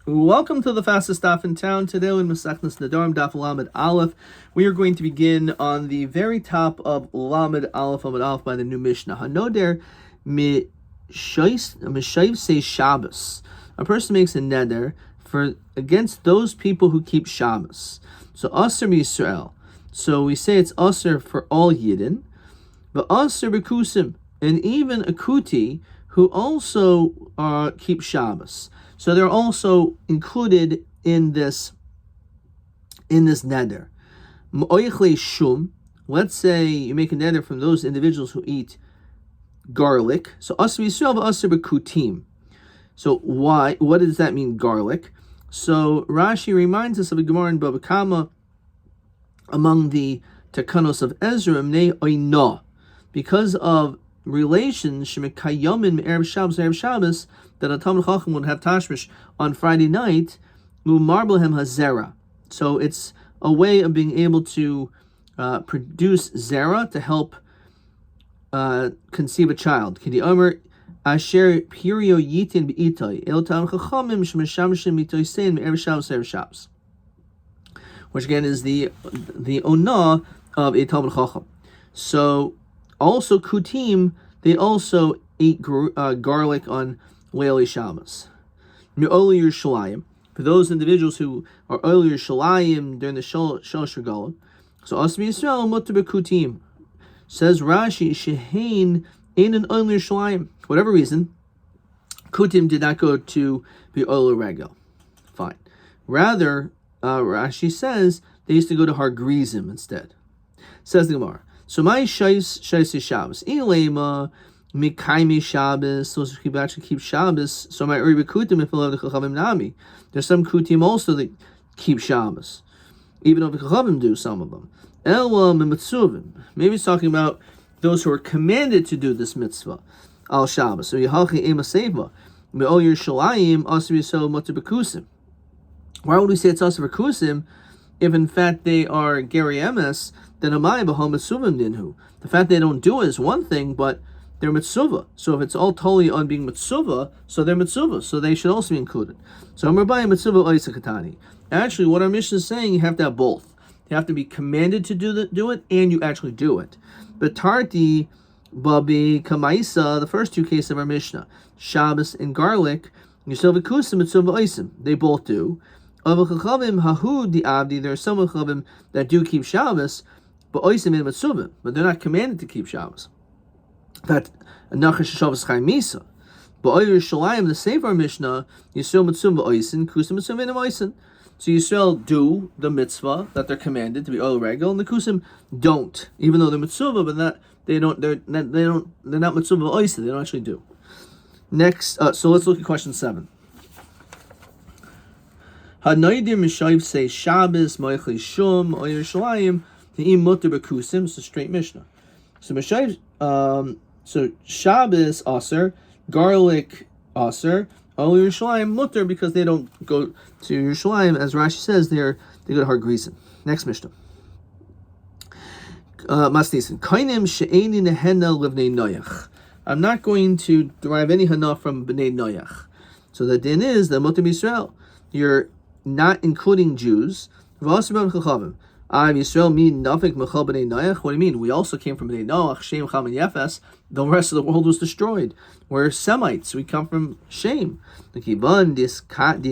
Welcome to the fastest daf in town. Today in Masechtas Nedarim daf Lamed Aleph, we are going to begin on the very top of Lamed Aleph Lamed Aleph by the new Mishnah. Hanoder mishayiv say Shabbos. A person makes a neder for against those people who keep Shabbos. So Aser Yisrael. So we say it's Aser for all Yidden, but Aser b'kusim, and even a kuti who also keep Shabbos. So they're also included in this neder. Shum. Let's say you make a neder from those individuals who eat garlic. So aser Yisrael v'aser b'kutim. So why? What does that mean, garlic? So Rashi reminds us of a Gemara in Bava Kama among the Takanos of Ezra, Mnei Oina, because of relations shemekayomin erev Shabbos that a Talmid Chacham would have tashmish on Friday night, umarblehem hazera. So it's a way of being able to produce zera to help conceive a child. Kidi Omer asher pirio yitin beitay el Talmid Chachamim shemeshamshim mitoysein erev Shabbos, which again is the ona of a Talmid Chacham. So also kutim, they also eat garlic on Leili Shabbos. Me'oli Yerushalayim, for those individuals who are Oli Yerushalayim during the Shalosh Regalim. So Asmi Yisrael mutar b'kutim. Says Rashi, Shehain ein an Oli Yerushalayim. For whatever reason, kutim did not go to be Oli Regel. Fine. Rather, Rashi says they used to go to Har Grizim instead. Says the Gemara. So my Shais Shabbos. Ilema Mikaimi Shabbos, those who actually keep Shabbos. So my Uri Bekutim if the Chachamim Nami. There's some Kutim also that keep Shabbos, even though the Chachamim do some of them. Ela Mitzuvim. Maybe it's talking about those who are commanded to do this mitzvah al Shabbos. So Yehalchi Ema Seva Me'ol Yerushalayim Asr Yisrael Mutar Bekusim. Why would we say it's Asr Bekusim if in fact they are Geri Emes? Then Amai B'Hom Mitzuvim Dinhu. The fact they don't do it is one thing, but they're mitzvah. So if it's all totally on being mitzvah, so they're mitzvah. So they should also be included. So I'm Rabbi mitzvah oisa katani. Actually, what our Mishnah is saying, you have to have both. You have to be commanded to do it, and you actually do it. But tarti, babi, kamaisa, the first two cases of our Mishnah, Shabbos and garlic, yisrael v'kusim mitzvah oisim. They both do. Avachachavim hahu di abdi. There are some chachavim that do keep Shabbos, but oisim and mitzvah, but they're not commanded to keep Shabbos. That Nachash Shabbos Chaim Misa. But Oyer Shalayim, the Sefer Mishnah, Yisrael Mitzvah Oisin, Kusim Mitzvah and Oisin. So Yisrael do the mitzvah that they're commanded to be oil regel, and the Kusim don't, even though they're mitzvah, but they're not mitzvah Oisin. They don't actually do. Next, so let's look at question 7. Hanoidim Mishayiv say Shabbos Moichli Shum Oyer Shalayim Te'im Mutar B'Kusim. It's a straight Mishnah. So Mishayiv. So Shabbos aser, garlic aser, all Yerushalayim mutter because they don't go to Yerushalayim, as Rashi says. They go to Har Grizim. Next Mishnah. Masnisen kainim she'eni nehena livnei noyach. I'm not going to derive any hana from bnei noyach. So the din is the mutter Yisrael. You're not including Jews. V'asibam chachavim. Yisrael mean nafik mechal b'nei noach. What do you mean? We also came from b'nei noach, Shem, Cham, and Yefes. The rest of the world was destroyed. We're Semites. We come from Shem. The kivan di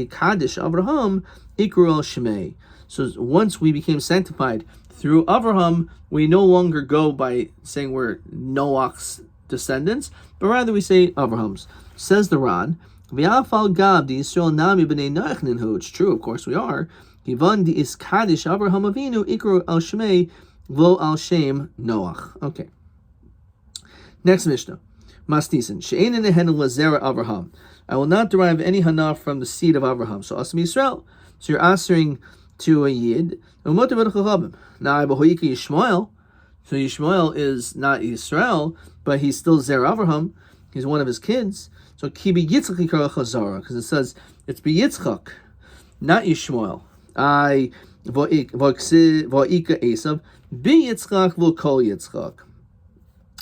kaddish Abraham ikru el Shemei. So once we became sanctified through Abraham, we no longer go by saying we're Noach's descendants, but rather we say Abraham's. Says the Ran. V'afal gav di Yisrael nami b'nei noach ninhu. It's true, of course we are. Givan di is kaddish Abraham Avinu ikru al Shemei lo al Shem Noach. Okay. Next Mishnah. Masnisen she'ein nehen lazera Abraham. I will not derive any hana from the seed of Abraham. So Asmi Yisrael. So you're answering to a yid. Now Behoika Yishmael. So Yishmael is not Yisrael, but he's still Zer Abraham. He's one of his kids. So Kibi Yitzchak Yikra Chazara, because it says it's Be Yitzchak, not Yishmael. I va'ika Esav Be Yitzchak v'kol Yitzchak.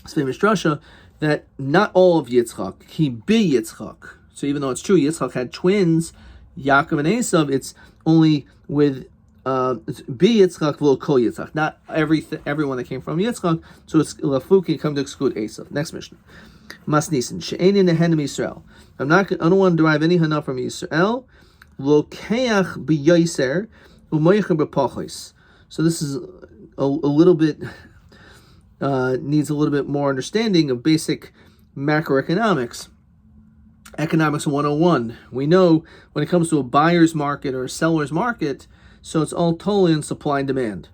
It's famous drasha that not all of Yitzchak, he be Yitzchak. So even though it's true, Yitzchak had twins, Yaakov and Esav, it's only with Bi Yitzchak v'lo kol Yitzchak, not everyone that came from Yitzchak. So it's lafuki come to exclude Esav. Next Mishnah. Mas Nisan she'ein nehen Yisrael. I don't want to derive any hana from Yisrael. Lokeach b'yoser u'moicher b'pachos. So this is a little bit needs a little bit more understanding of basic macroeconomics. Economics 101. We know when it comes to a buyer's market or a seller's market, so it's all totally in supply and demand.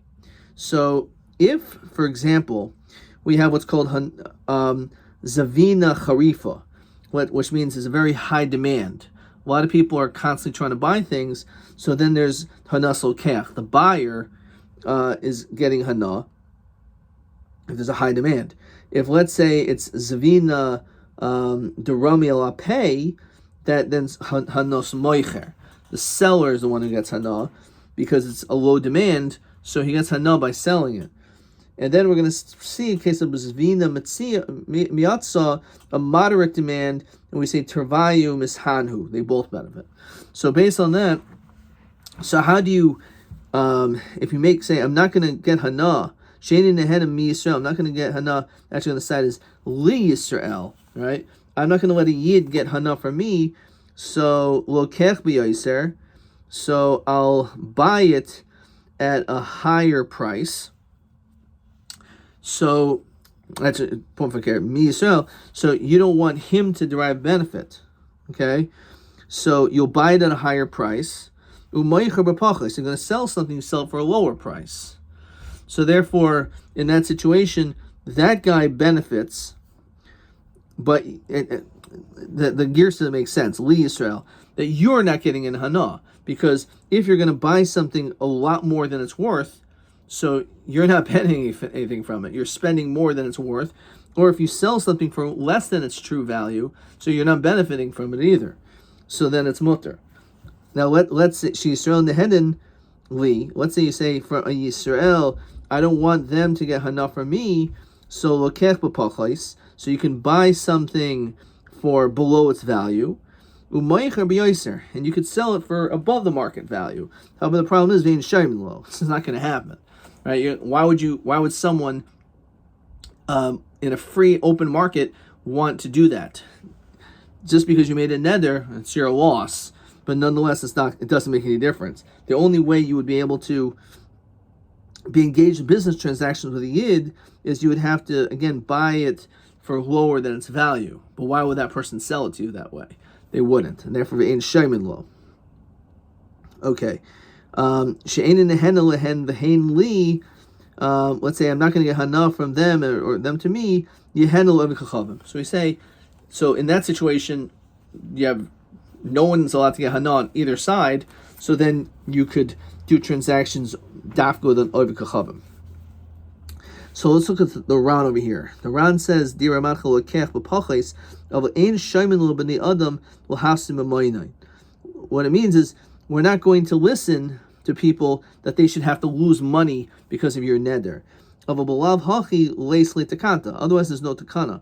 So if, for example, we have what's called Zavina Harifa, which means there's a very high demand. A lot of people are constantly trying to buy things, so then there's Hanas Lokech. The buyer is getting Hana if there's a high demand. If, let's say, it's Zavina Derami ala pay, that then Hanos Moicher. The seller is the one who gets Hana because it's a low demand, so he gets Hana by selling it. And then we're going to see in case of Zvina Miatza, a moderate demand, and we say Tervayu Mishanhu. They both benefit. So based on that, so how do you, if you say, I'm not going to get Hana, Shani Nehedim Mi Yisrael, I'm not going to get Hana, actually on the side is Li Yisrael, right? I'm not going to let a Yid get Hana from me, so Lokech B'Yoser, so I'll buy it at a higher price. So that's a point for care. Me Yisrael. So you don't want him to derive benefit. Okay? So you'll buy it at a higher price. You're going to sell something, you sell it for a lower price. So therefore, in that situation, that guy benefits, but the gears doesn't make sense. Li Yisrael, that you're not getting in Hana. Because if you're going to buy something a lot more than it's worth, so you're not getting anything from it. You're spending more than it's worth. Or if you sell something for less than its true value, so you're not benefiting from it either. So then it's mutter. Now let's say Yisrael Nehedin Li. Let's say you say for a Yisrael, I don't want them to get Hana from me, so Lokech b'pachos, so you can buy something for below its value. And you could sell it for above the market value. However, the problem is being shaymin low. This is not going to happen, right? Why would someone in a free open market want to do that? Just because you made a neder, it's your loss. But nonetheless, it doesn't make any difference. The only way you would be able to be engaged in business transactions with a yid is you would have to again buy it for lower than its value. But why would that person sell it to you that way? They wouldn't, and therefore ain't shaymin lo. Okay, she'ein nehen lehen v'hein li. Let's say I'm not going to get hana from them or them to me. Yehen lo v'chachavim. So we say, so in that situation, you have no one's allowed to get hana on either side. So then you could do transactions dafgo than v'chachavim. So let's look at the Ran over here. The Ran says, "Dira machal lekech b'pachos of ein shaymin lo b'nei adam l'hasim b'moinai." What it means is we're not going to listen to people that they should have to lose money because of your neder. Of a belav hachi leis letakanta. Otherwise, there's no takana.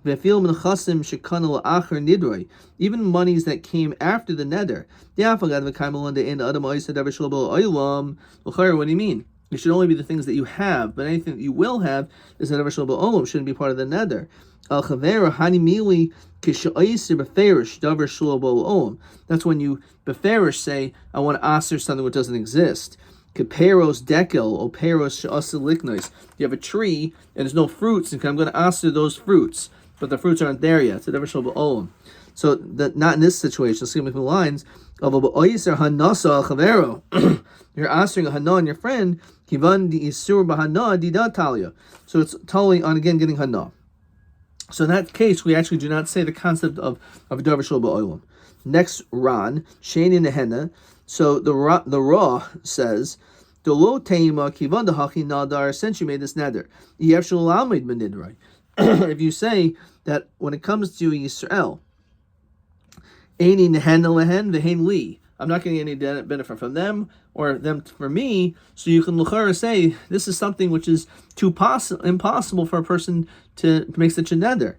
V'efil menchasim shekana la'acher nidroi. Even monies that came after the neder. Di'afagad v'kaimelanda in adam oisad ever shalbo oilam. L'chayr, what do you mean? It should only be the things that you have, but anything that you will have is that ever shalbo olam shouldn't be part of the neder. Al chavera hani mili kishaisir beferish davar shalbo olam. That's when you beferish say, I want to aser something which doesn't exist. Keperos dekel o peros she'asir liknois. You have a tree and there's no fruits, and I'm going to aser those fruits, but the fruits aren't there yet. So davar shalbo olam. So that not in this situation. Let's see between the lines of oiser hanasa al chavero. You're answering a hana on your friend. Kivan di isur bahana dida talia. So it's totally on again getting hana. So in that case, we actually do not say the concept of a davar shel ba'olam. Next Ran sheni nehena. So the Ra says the lo teima kivan dahachi nadar. Since you made this neder, yev shel lamid menidrai. If you say that when it comes to Yisrael, eini nehena lehen v'hein li. I'm not getting any benefit from them or them for me. So you can l'chara say this is something which is impossible for a person to make such a neder.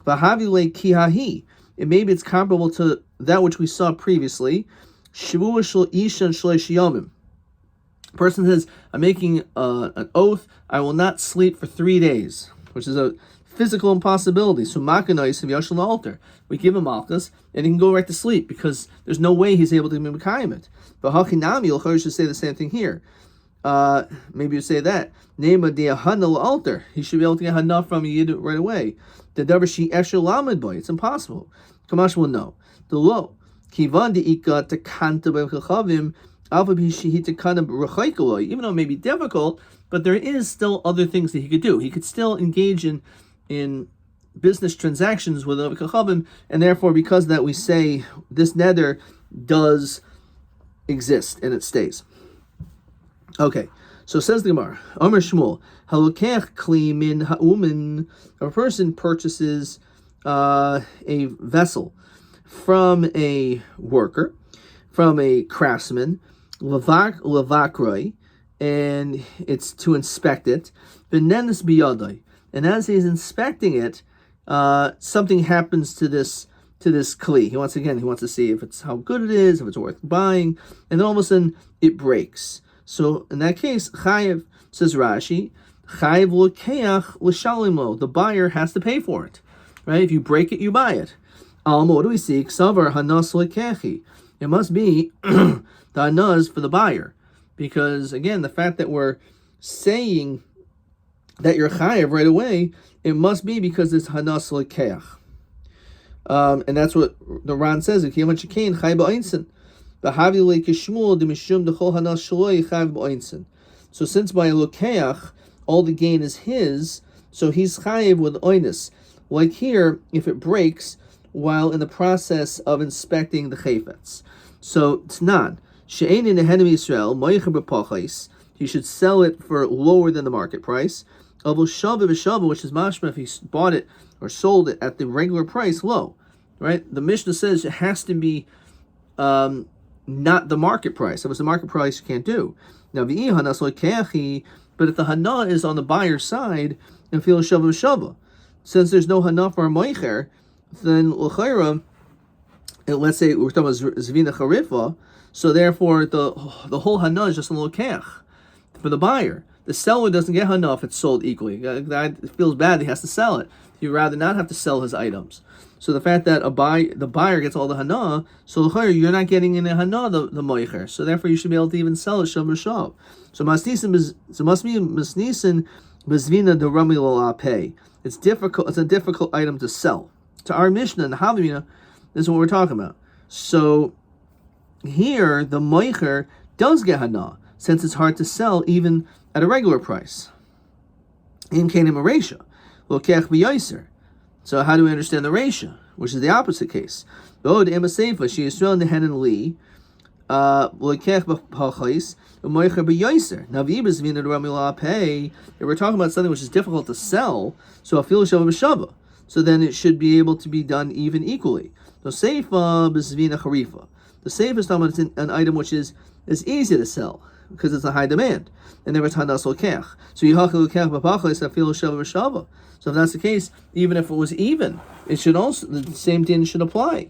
V'havile kihahi. Maybe it's comparable to that which we saw previously. Shavua shel isha shleish yomim. Person says, I'm making an oath, I will not sleep for 3 days, which is a physical impossibility. So makanais of yashal altar. We give him malchus, and he can go right to sleep because there's no way he's able to be mekayim it. But hakinami, you'll should say the same thing here. Maybe you say that. Name a de hanal altar. He should be able to get hana from a yid right away. The davar she eshel lamed boy. It's impossible. Kamash will know. The lo kivan de ika tekanta b'chachavim. Even though it may be difficult, but there is still other things that he could do. He could still engage in business transactions with Rabbi Kachabim, and therefore, because of that, we say this neder does exist and it stays. Okay, so says the Gemara, Omer Shmuel, halukech kli min ha'umin. A person purchases a vessel from a worker, from a craftsman, levakroi, and it's to inspect it. Benenis biyadai, and as he's inspecting it, something happens to this kli. He wants to see if it's how good it is, if it's worth buying, and then all of a sudden it breaks. So in that case, chayev, says Rashi, chayev lokeach l'shalimo. The buyer has to pay for it, right? If you break it, you buy it. Alma, what do we see? Ksavar hanas lekechi. It must be the hanaz for the buyer, because again, the fact that we're saying that you're chayev right away, it must be because it's hanas lekeach. And that's what the Ran says. So since by lokeach all the gain is his, so he's chayev with oinus. Like here, if it breaks while in the process of inspecting the chayfetz. So Tnan, she'ein in the head of Israel, moicher b'pachais, he should sell it for lower than the market price. Avol shava b'shava, which is mashma if he bought it or sold it at the regular price, low. Right? The Mishnah says it has to be not the market price. If it's the market price, you can't do. Now v'ihana so kechi, but if the hana is on the buyer's side and feel shava b'shava, since there's no hana for a moicher, then l'chayra, let's say we're talking about zvina charifa, so therefore the whole hana is just a little kech for the buyer. The seller doesn't get hana if it's sold equally. It feels bad he has to sell it. He'd rather not have to sell his items. So the fact that the buyer gets all the hana, so l'chayra you're not getting in the hana the moicher. So therefore you should be able to even sell it shav b'shav. So must be masnisin bezvina the rami lo pay. It's difficult. It's a difficult item to sell. To our Mishnah and the Havamina, this is what we're talking about. So here, the moicher does get hana, since it's hard to sell even at a regular price. In kenim reisha, lokech b'yoser. So how do we understand the reisha, which is the opposite case? Od ema seifa she Yisrael nehen li lokech b'pachais u'moicher b'yoser. Now v'ibas v'ina d'rami la pay. If we're talking about something which is difficult to sell, so afil shava b'shava. So then it should be able to be done even equally. So seifa b'zvina charifa. The seifa is talking about an item which is easy to sell because it's a high demand, and there it's hanas lokech. So yihachi lokech b'pachais afil shava b'shava. So if that's the case, even if it was even, it should also the same thing should apply.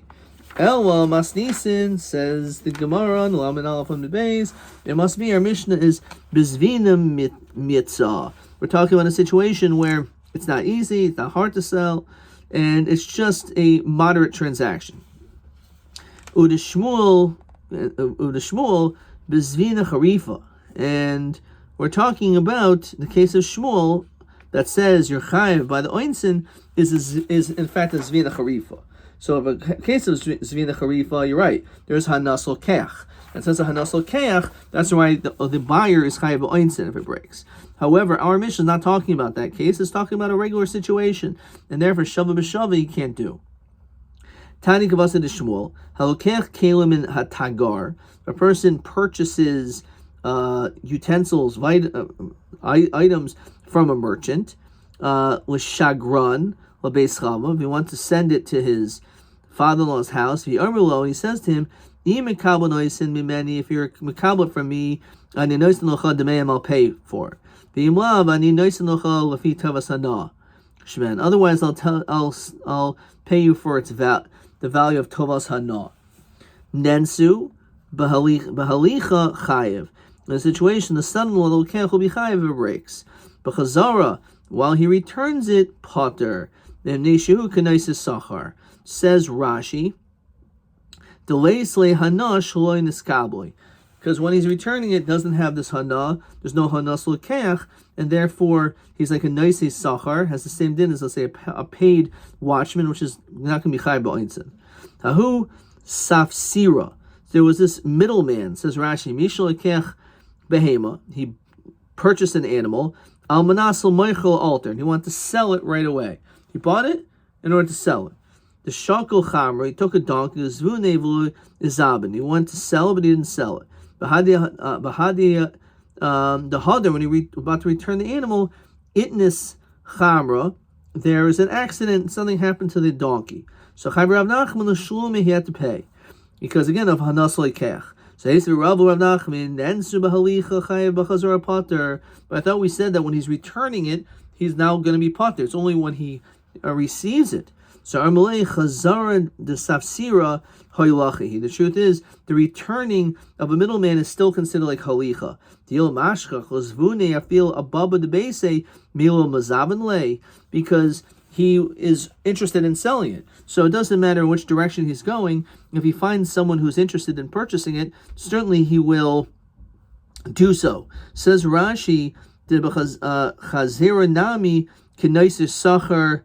Elwa masnisin, says the Gemara, Lamed Aleph on the base. It must be our Mishnah is b'zvina mitzah. We're talking about a situation where it's not easy, it's not hard to sell, and it's just a moderate transaction. Uda Shmuel, bezvina charifa. And we're talking about the case of Shmuel that says you're chayiv by the oinsin is in fact a zvina charifa. So if a case of zvina charifa, you're right, there's hanasol keach. And since a hanasol keach, that's why the buyer is chayiv oinsin if it breaks. However, our Mishnah is not talking about that case. It's talking about a regular situation, and therefore shava b'shava you can't do. Tani kavasa de Shmuel halokech kelim in hatagar. A person purchases utensils, items from a merchant. L'shagran l'beis chava. If he wants to send it to his father-in-law's house, he says to him, if you're mekabel from me, I'll pay for it. Otherwise, I'll pay you for the value of tovas hana. Nensu Bahalicha chayev. In a situation, the son-in-law will be chayev if it breaks. B'chazara, while he returns it, potter. Then neshehu kanaisis sachar. Says Rashi, delays le hana shaloi niskabli. Because when he's returning it, doesn't have this hana, there's no hanas l'keach, and therefore he's like a nice sachar, has the same din as, let's say, a paid watchman, which is not going to be chay ba'insin. Tahu safsira. There was this middleman, says Rashi, mishal l'keach behema. He purchased an animal, al manasel meichel alter, and he wanted to sell it right away. He bought it in order to sell it. The shakal chamra, he took a donkey, the zvunevlu izabin. He wanted to sell it, but he didn't sell it. The hadar, when he about to return the animal, itnis chamra, there is an accident, something happened to the donkey. So Rav Nachman l'shlumi, he had to pay, because again of hanas leikech. So he's the Rav Nachman, ensu b'halicha chayev b'chazor pater. But I thought we said that when he's returning it, he's now going to be pater. It's only when he receives it. So Amalei Chazara de Safsira Hoylachi. The truth is, the returning of a middleman is still considered like Halicha. Dil Mashchach Lazvune Afil Ababa de Bese Milo Mazaban Lay, because he is interested in selling it. So it doesn't matter which direction he's going. If he finds someone who's interested in purchasing it, certainly he will do so. Says Rashi, Chazera Nami Kinaisis Sachar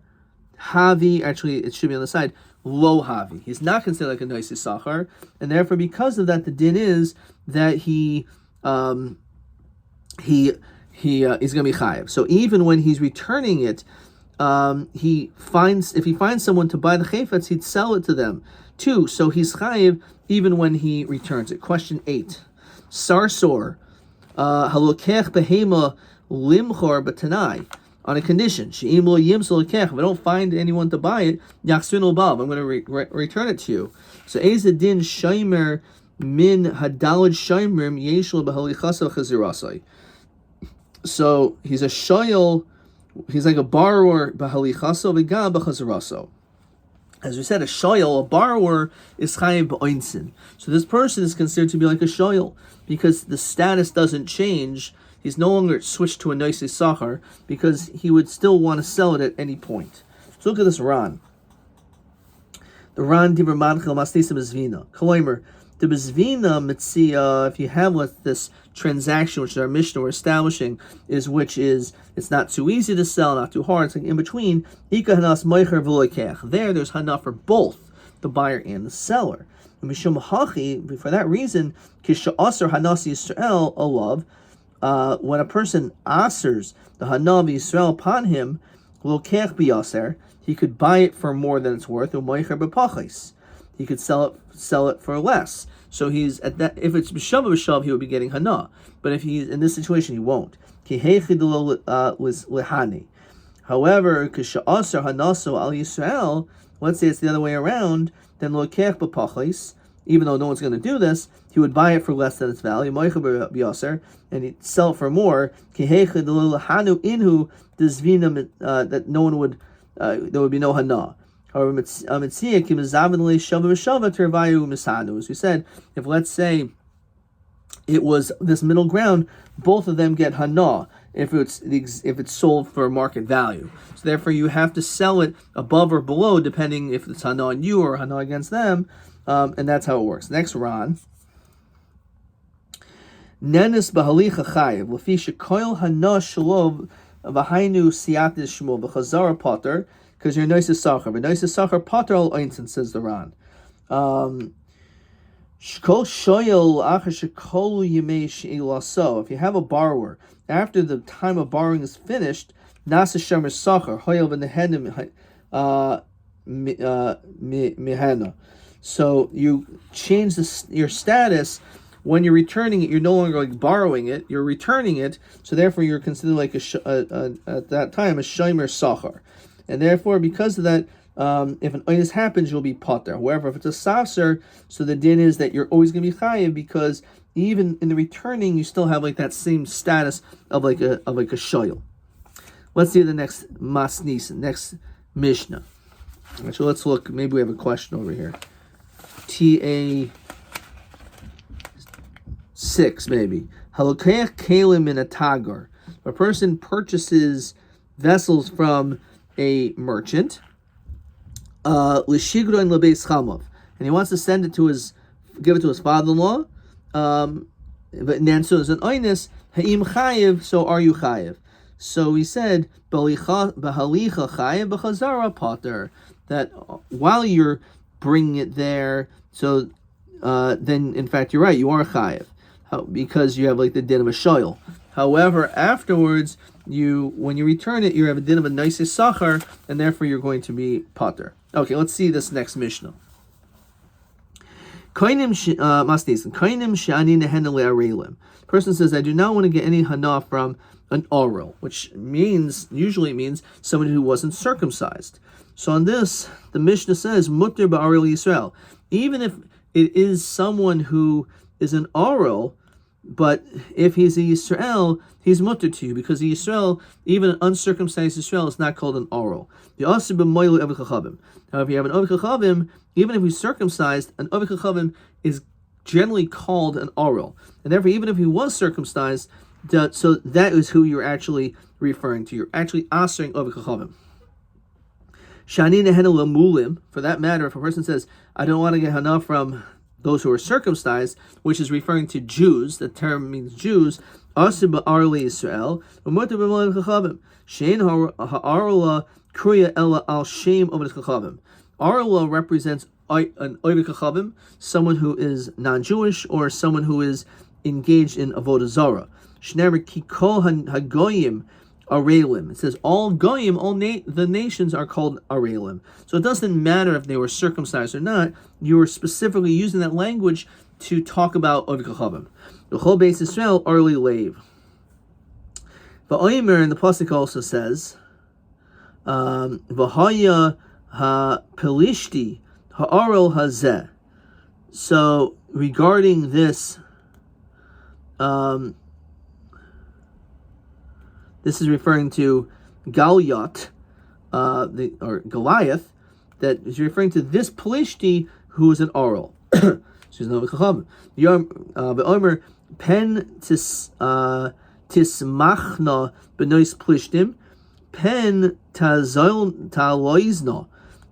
Havi, actually it should be on the side, Lo Havi. He's not considered like a nice Sachar, and therefore because of that, the din is that he's going to be chayiv. So even when he's returning it, if he finds someone to buy the chayfetz, he'd sell it to them too. So he's chayiv even when he returns it. Question 8. Sarsor halokech behema limchor b'tanai. On a condition, if I don't find anyone to buy it, I'm going to return it to you. So, Ezadin Shaimer min hadalad Shaimrim yeshul b'halichasa chazirasai. So he's a shayel, he's like a borrower b'halichasa v'gam b'chaziraso. As we said, a shayel, a borrower, is chayiv b'oinsin. So this person is considered to be like a shayel because the status doesn't change. He's no longer switched to a nice sachar because he would still want to sell it at any point. So look at this Ran. The Ran Dibur Manchel Masnisa Bezvina. Koloimer, the Bezvina Mitzia, if you have this transaction which our Mishnah we're establishing, it's not too easy to sell, not too hard, it's like in between. Ika Hanas Meicher V'loikech. There's Hana for both the buyer and the seller. And Mishum Hachi, for that reason, Kisha Asr Hanas Yisrael Alav. When a person asers the hanav Yisrael upon him, lokech biyaser, he could buy it for more than it's worth. U'moicher b'pachis, he could sell it for less. So he's at that. If it's b'shav, he would be getting hana. But if he's in this situation, he won't. Ki heichidlo was lehani. However, k'sha'aser hanaso al Yisrael, let's say it's the other way around, then lokech b'pachis. Even though no one's going to do this, he would buy it for less than its value, and he'd sell it for more. That no one would, there would be no hana. However, as we said, if let's say it was this middle ground, both of them get hana if it's sold for market value. So therefore, you have to sell it above or below, depending if it's hana on you or hana against them. And that's how it works. Next, Ron. Nenis b'halicha chayev lefi shekoil hana shalov v'hainu siatis shmo v'chazara potter, because you're nice as sachar. But nice as sachar potter al einsin, says the Ron. Shkol shoyel achar shekol yimei she'ilaso. If you have a borrower after the time of borrowing is finished, nasa shemer sachar hoyel v'nehenim mihena. So you change your status when you're returning it. You're no longer like borrowing it; you're returning it. So therefore, you're considered like at that time a shomer sachar, and therefore, because of that, if an oinus happens, you'll be potter. However, if it's a safser, so the din is that you're always going to be chayiv because even in the returning, you still have like that same status of like a shoyel. Let's see the next masnis, next mishnah. Actually, let's look. Maybe we have a question over here. 6 maybe. Halokeach kalim in a tagar. A person purchases vessels from a merchant, l'shigron lebeis chamav, and he wants to give it to his father-in-law. But then so there's an oinus ha'im chayiv. So are you chayiv? So he said b'halicha chayiv b'chazara pater, that while you're bringing it there, so then in fact you're right, you are chayiv, because you have like the din of a shoyl. However, afterwards, when you return it, you have a din of a nice sachar, and therefore you're going to be pater. Okay, let's see this next Mishnah. Person says, I do not want to get any hana from an oral, which usually means someone who wasn't circumcised. So on this, the Mishnah says, mutter ba'arel Yisrael. Even if it is someone who is an oral, but if he's a Yisrael, he's mutter to you, because a Yisrael, even an uncircumcised Yisrael, is not called an oral. Now, if you have an Ovi Chachavim, even if he's circumcised, an Ovi Chachavim is generally called an oral. And therefore, even if he was circumcised, so that is who you're actually referring to. You're actually answering Ovi Chachavim. Shani nehena lemulim. For that matter, if a person says, I don't want to get hana from those who are circumcised, which is referring to Jews, the term means Jews, asib arli Israel, u'mutar b'moed chachavim. Shein ha'arla kriya ela al shem ovid chachavim. Arla represents an ovid chachavim, someone who is non-Jewish or someone who is engaged in avodah zarah. Shnever kikol hagoyim arelim. It says all goyim, the nations are called arelim. So it doesn't matter if they were circumcised or not. You were specifically using that language to talk about ovid chachavim. The whole base Israel arli leiv. But Oimer in the pasuk also says, v'haya ha-pelishti ha'arel hazeh. So regarding this, this is referring to Goliath, or Goliath, that is referring to this Pelishti who is an oral. She's no v'chachavim. V'omer pen tismachna b'nois Pelishtim, pen taloizna.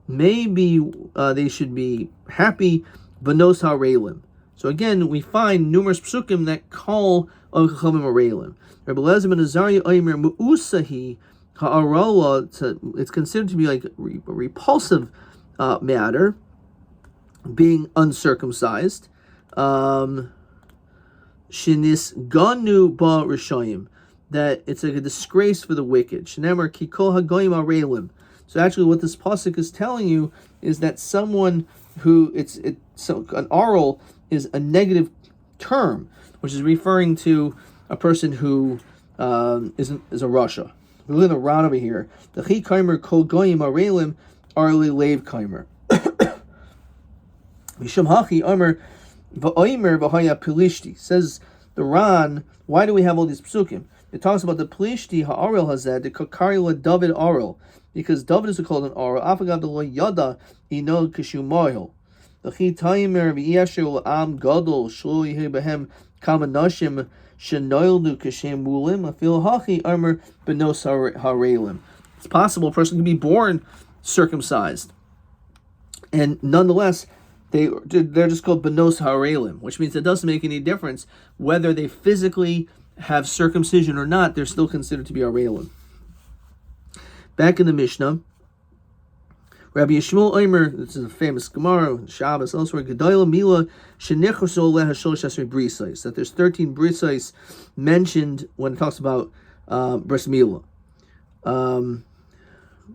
Maybe they should be happy b'nos ha'reilim. So again, we find numerous psukim that call Ovid Chachavim areilim. Rabbi Elazar ben Azariah Omer mu'usahi ha'arola. It's considered to be like a repulsive matter, being uncircumcised. Shinis ganu ba rishayim, that it's like a disgrace for the wicked. Shnemer kikol hagoyim areilim. So actually, what this pasuk is telling you is that someone who so an oral is a negative term, which is referring to a person who is a Russia. We live in Iran over here. The chi kaimer kol goyim arelim arli leiv kaimer. Mishum hachi omer va'omer v'haya pelishti. Says the Ran, why do we have all these psukim? It talks about the pelishti ha'arel hazeh, the kakari la David arel, because David is called an arel. Afagav lo yada ino kishumoyel. The chi taimer v'yesher am gadol shlo yehi behem kamanashim shenoildu kashem mulim afil hachi armor benos harelim. It's possible a person can be born circumcised, and nonetheless they're just called benos harelim, which means it doesn't make any difference whether they physically have circumcision or not. They're still considered to be harelim. Back in the Mishnah, Rabbi Yishmael Omer, this is a famous Gemara, Shabbos, elsewhere, Gedoyla Mila Shenichosol Leha Sholosh Esrei Brisais, that there's 13 Brisais mentioned when it talks about Bris Mila. Rabbi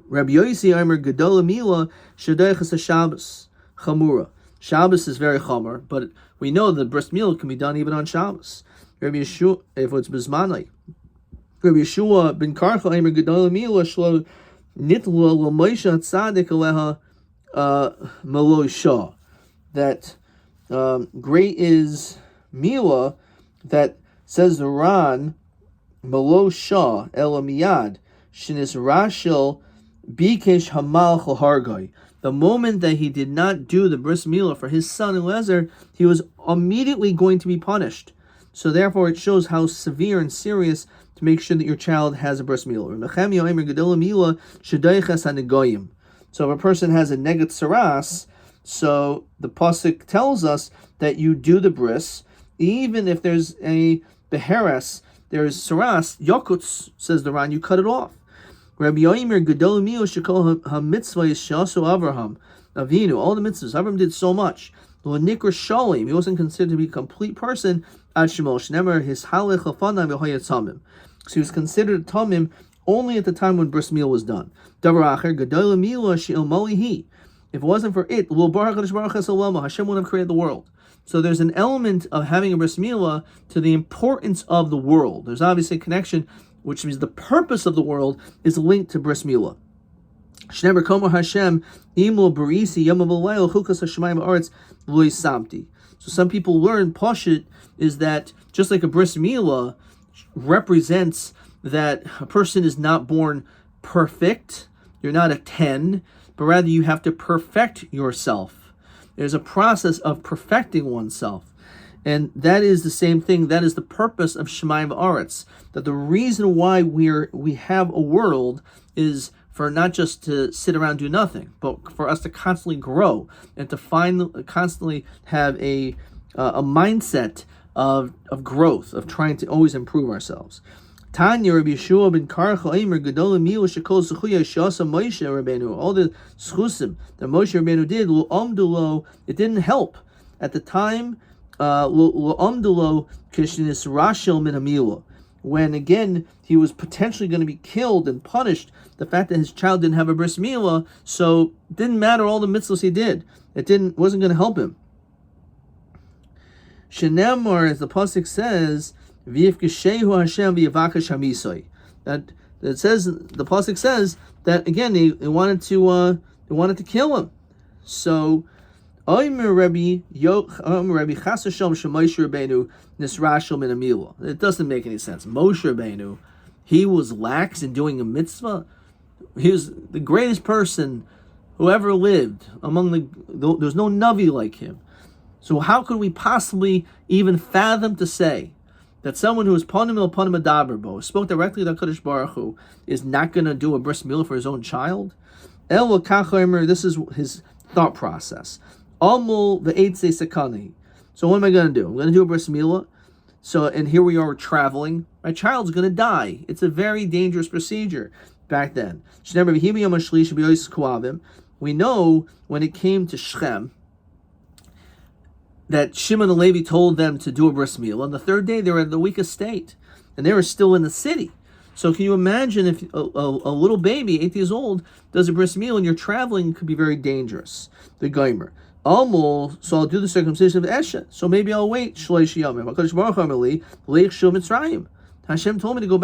Yosi Omer, Gedoyla Mila Shadeichas Shabbos Chamura. Shabbos is very chamur, but we know that Bris Mila can be done even on Shabbos. Rabbi Yeshua, if it's Bismanai. Rabbi Yeshua ben Karcha Omer, Gedoyla Mila Shlo Nitla l'moisha tzadik aleha melosha, that great is Mila, that says the Ran melosha elamiyad shinis rashil bikesh hamal hargai. The moment that he did not do the bris milah for his son Eliezer, he was immediately going to be punished. So therefore, it shows how severe and serious to make sure that your child has a bris milah. So if a person has a negat saras, so the pasuk tells us that you do the bris, even if there's a beheres, there's saras, yakutz, says the Ran, you cut it off. Rabbi Yomi Gedol Mio Shekol HaMitzvah Yishasu Avraham Avinu. All the mitzvahs, Avraham did so much. Lo Nikra Shalim, he wasn't considered to be a complete person. Ad Shemol Shnemer His Halech Lafanam V'Hoyat Tamim. So he was considered a tamim only at the time when bris milah was done. Davar Acher Gedol Milo She'il Molihi. If it wasn't for it, Lo Baruch Hashem Baruch Hasalama, Hashem wouldn't have created the world. So there's an element of having a bris milah to the importance of the world. There's obviously a connection, which means the purpose of the world is linked to bris milah. Shneber Komer Hashem Imlo Barisi Yom V'Layel Chukas Hashemayim Haaretz Lo Yisamti. So some people learn Pashut is that just like a bris milah represents that a person is not born perfect, you're not a 10, but rather you have to perfect yourself. There's a process of perfecting oneself. And that is the same thing. That is the purpose of Shemayim V'Aretz. That the reason why we have a world is for not just to sit around and do nothing, but for us to constantly grow and to constantly have a mindset of growth, of trying to always improve ourselves. Tanya Rabbi Yeshua ben Karcha Eimer Gedol Milu Shekol Zechuya Shasa Moshe Rabbeinu. All the schusim that Moshe Rabbeinu did, Lo Amdulo, it didn't help at the time. Lo Amdulo Kishnis Rashel Min Hamila, when again he was potentially going to be killed and punished. The fact that his child didn't have a bris milah, so it didn't matter all the mitzvahs he did. Wasn't going to help him. Shenemar, as the pasuk says, V'yifkeshehu Hashem v'yavakesh hamisoi. That it says, the pasuk says that again they wanted to kill him. So Oimer Rabbi Chas Hashem Shemoshe Rabbeinu Nisrashel Min Hamila. It doesn't make any sense. Moshe Rabbeinu, he was lax in doing a mitzvah. He was the greatest person who ever lived among there's no Navi like him. So how could we possibly even fathom to say that someone who is panim el panim adaberbo, spoke directly to HaKadosh Baruch Hu, is not going to do a bris milah for his own child? El kachomer, this is his thought process. Amul ve'etze sakani. So what am I going to do? I'm going to do a bris milah. So, and here we are traveling. My child's going to die. It's a very dangerous procedure back then. We know when it came to Shechem that Shimon and Levi told them to do a bris milah. On the third day, they were in the weakest state, and they were still in the city. So can you imagine if a little baby, 8 years old, does a bris milah and you're traveling, it could be very dangerous. The Gomer. So I'll do the circumcision of Eshet. So maybe I'll wait. Hashem told me to go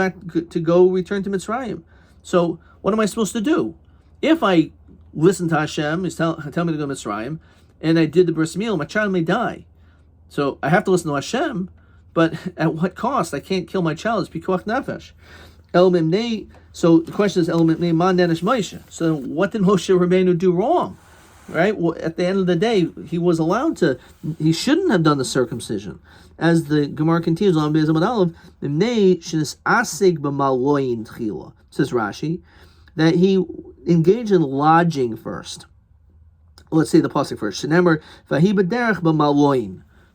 return to Mitzrayim. So what am I supposed to do? If I listen to Hashem, He's tell me to go to Mitzrayim, and I did the bris milah, my child may die. So I have to listen to Hashem, but at what cost? I can't kill my child. It's pikuach nefesh. So the question is, man nenesh Moshe. So what did Moshe Rabbeinu do wrong? Right? Well, at the end of the day, he shouldn't have done the circumcision. As the Gemara continues on Beis Amud Aleph, says Rashi, that he engaged in lodging first. Let's say the pasuk first.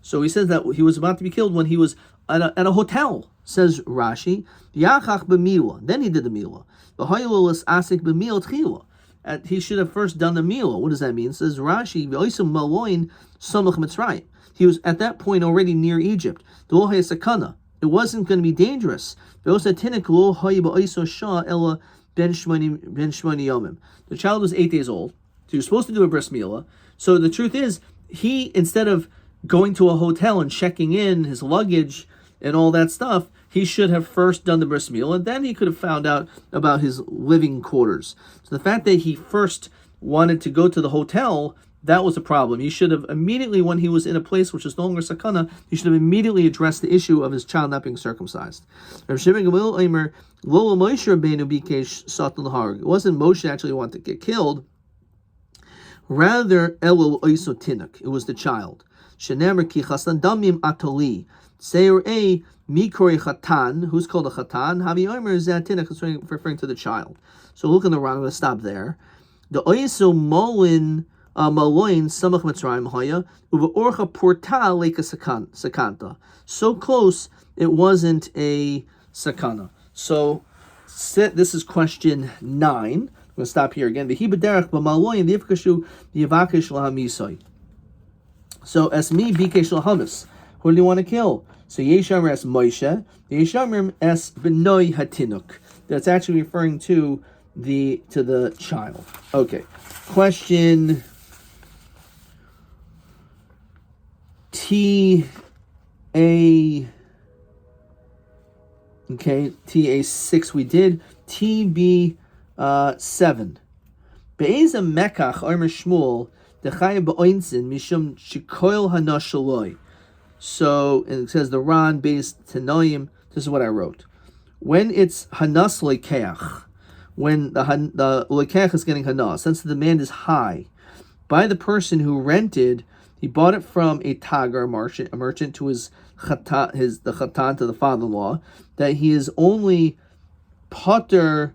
So he says that he was about to be killed when he was at a hotel, says Rashi. Then he did the milah. He should have first done the milah. What does that mean? It says Rashi, he was at that point already near Egypt. It wasn't going to be dangerous. The child was 8 days old. So he was supposed to do a bris milah. So the truth is, he, instead of going to a hotel and checking in his luggage and all that stuff, he should have first done the bris milah, and then he could have found out about his living quarters. So the fact that he first wanted to go to the hotel, that was a problem. He should have immediately, when he was in a place which is no longer sakana, he should have immediately addressed the issue of his child not being circumcised. It wasn't Moshe actually wanted to get killed. Rather, it was the child. It Seir A, Mikori Chatan, who's called a Chatan? Havi Omer Zatina, referring to the child. So look in the Ran, I'm going to stop there. The Oiso Maloin Samach Mitzrayim Haya, Uva Orcha Porta Leka Sakanta. So close, it wasn't a sakana. So this is question 9. I'm going to stop here again. The Hibaderach B'Maloin, the Ifkashu, the Yavakish Lahamisoi. So Esmi Bikesh Lahamis. Who do you want to kill? So Yeshamr es Moshe, Yeshamr es Benoi Hatinuk. That's actually referring to the child. Okay. Question TA6 we did. TB7. Be'eza Mekach Omer Shmuel Dechaya Be'oinsin Mishum Shikoil Hanashaloi. So it says the Ran based Tanoim. This is what I wrote. When it's Hanas Lekeach, when the Lekeach is getting Hanas, since the demand is high, by the person who rented, he bought it from a Tagar, a merchant to the Chatan, to the father-in-law, that he is only Potter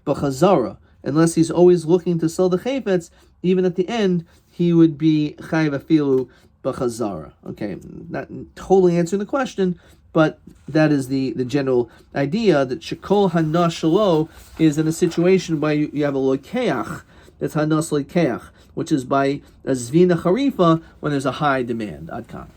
B'chazara, unless he's always looking to sell the Chayfetz, even at the end, he would be Chayiv Afilu B'chazara. Okay, not totally answering the question, but that is the general idea, that Shekol Hana Shalo is in a situation where you have a Lokeach, that's Hanas Lokeach, which is by a Zvina Charifa when there's a high demand. Ad kan.